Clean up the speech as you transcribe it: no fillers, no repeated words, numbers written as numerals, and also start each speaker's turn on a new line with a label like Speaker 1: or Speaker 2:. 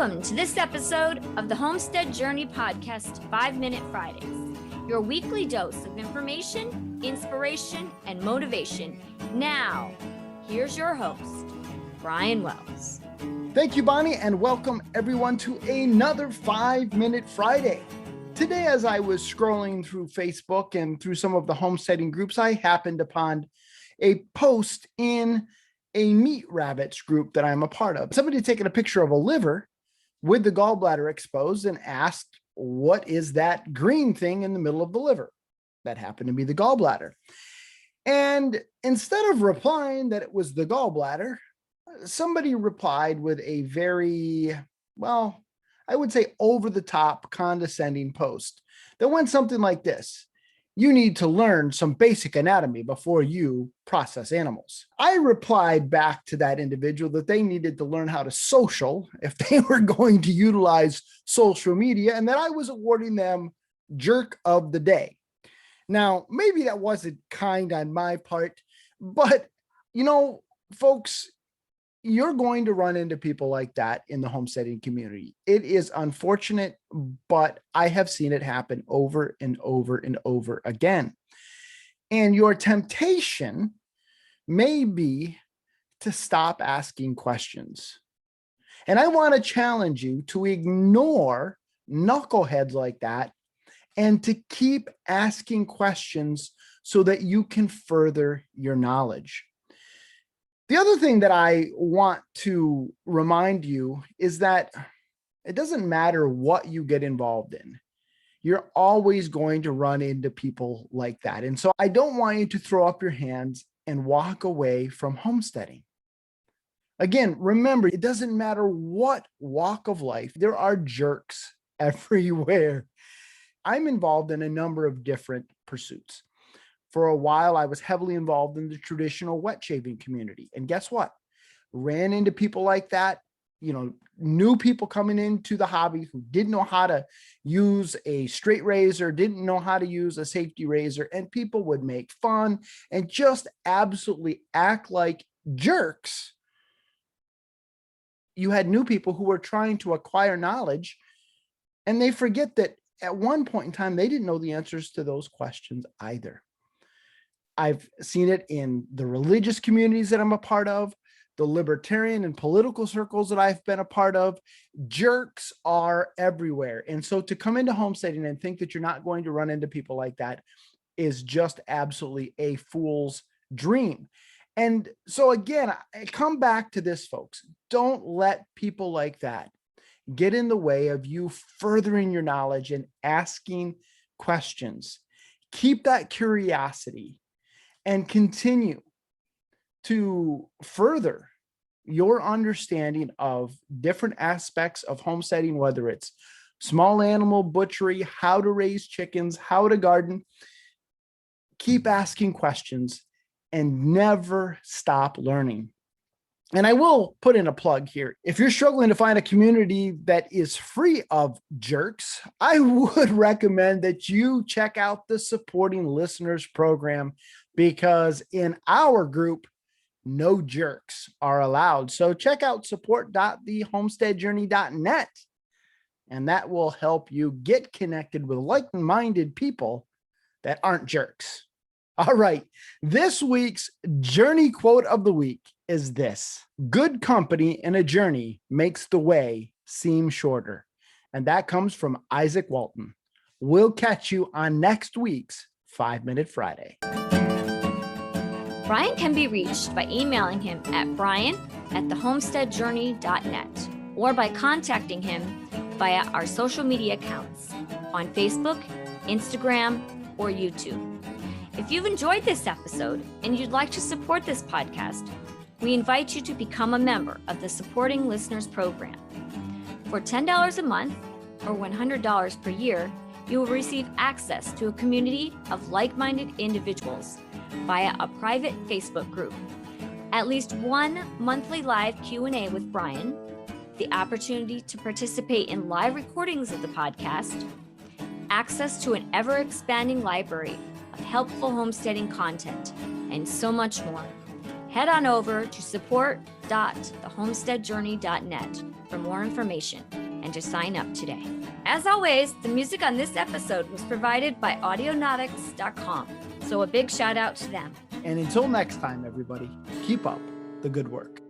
Speaker 1: Welcome to this episode of the Homestead Journey Podcast 5-Minute Fridays, your weekly dose of information, inspiration, and motivation. Now, here's your host, Brian Wells.
Speaker 2: Thank you, Bonnie, and welcome everyone to another 5-Minute Friday. Today, as I was scrolling through Facebook and through some of the homesteading groups, I happened upon a post in a meat rabbits group that I'm a part of. Somebody had taken a picture of a liver with the gallbladder exposed and asked, what is that green thing in the middle of the liver? That happened to be the gallbladder. And instead of replying that it was the gallbladder, somebody replied with a very, well, I would say over the top condescending post that went something like this. You need to learn some basic anatomy before you process animals. I replied back to that individual that they needed to learn how to social if they were going to utilize social media, and that I was awarding them jerk of the day. Now, maybe that wasn't kind on my part, but folks, you're going to run into people like that in the homesteading community. It is unfortunate, but I have seen it happen over and over and over again. And your temptation may be to stop asking questions. And I want to challenge you to ignore knuckleheads like that and to keep asking questions so that you can further your knowledge. The other thing that I want to remind you is that it doesn't matter what you get involved in. You're always going to run into people like that. And so I don't want you to throw up your hands and walk away from homesteading. Again, remember, it doesn't matter what walk of life, there are jerks everywhere. I'm involved in a number of different pursuits. For a while, I was heavily involved in the traditional wet shaving community. And guess what? Ran into people like that, new people coming into the hobby who didn't know how to use a straight razor, didn't know how to use a safety razor, and people would make fun and just absolutely act like jerks. You had new people who were trying to acquire knowledge, and they forget that at one point in time, they didn't know the answers to those questions either. I've seen it in the religious communities that I'm a part of, the libertarian and political circles that I've been a part of. Jerks are everywhere. And so to come into homesteading and think that you're not going to run into people like that is just absolutely a fool's dream. And so again, I come back to this, folks. Don't let people like that get in the way of you furthering your knowledge and asking questions. Keep that curiosity and continue to further your understanding of different aspects of homesteading, whether it's small animal butchery, how to raise chickens, how to garden. Keep asking questions and never stop learning. And I will put in a plug here. If you're struggling to find a community that is free of jerks, I would recommend that you check out the Supporting Listeners program, because in our group, no jerks are allowed. So check out support.thehomesteadjourney.net, and that will help you get connected with like-minded people that aren't jerks. All right, this week's journey quote of the week is this: good company in a journey makes the way seem shorter. And that comes from Isaac Walton. We'll catch you on next week's 5-Minute Friday.
Speaker 1: Brian can be reached by emailing him at brian@thehomesteadjourney.net or by contacting him via our social media accounts on Facebook, Instagram, or YouTube. If you've enjoyed this episode and you'd like to support this podcast, we invite you to become a member of the Supporting Listeners program. For $10 a month or $100 per year, you will receive access to a community of like-minded individuals via a private Facebook group, at least one monthly live Q&A with Brian, the opportunity to participate in live recordings of the podcast, access to an ever-expanding library of helpful homesteading content, and so much more. Head on over to support www.thehomesteadjourney.net for more information and to sign up today. As always, the music on this episode was provided by audionautics.com. So a big shout out to them.
Speaker 2: And until next time, everybody, keep up the good work.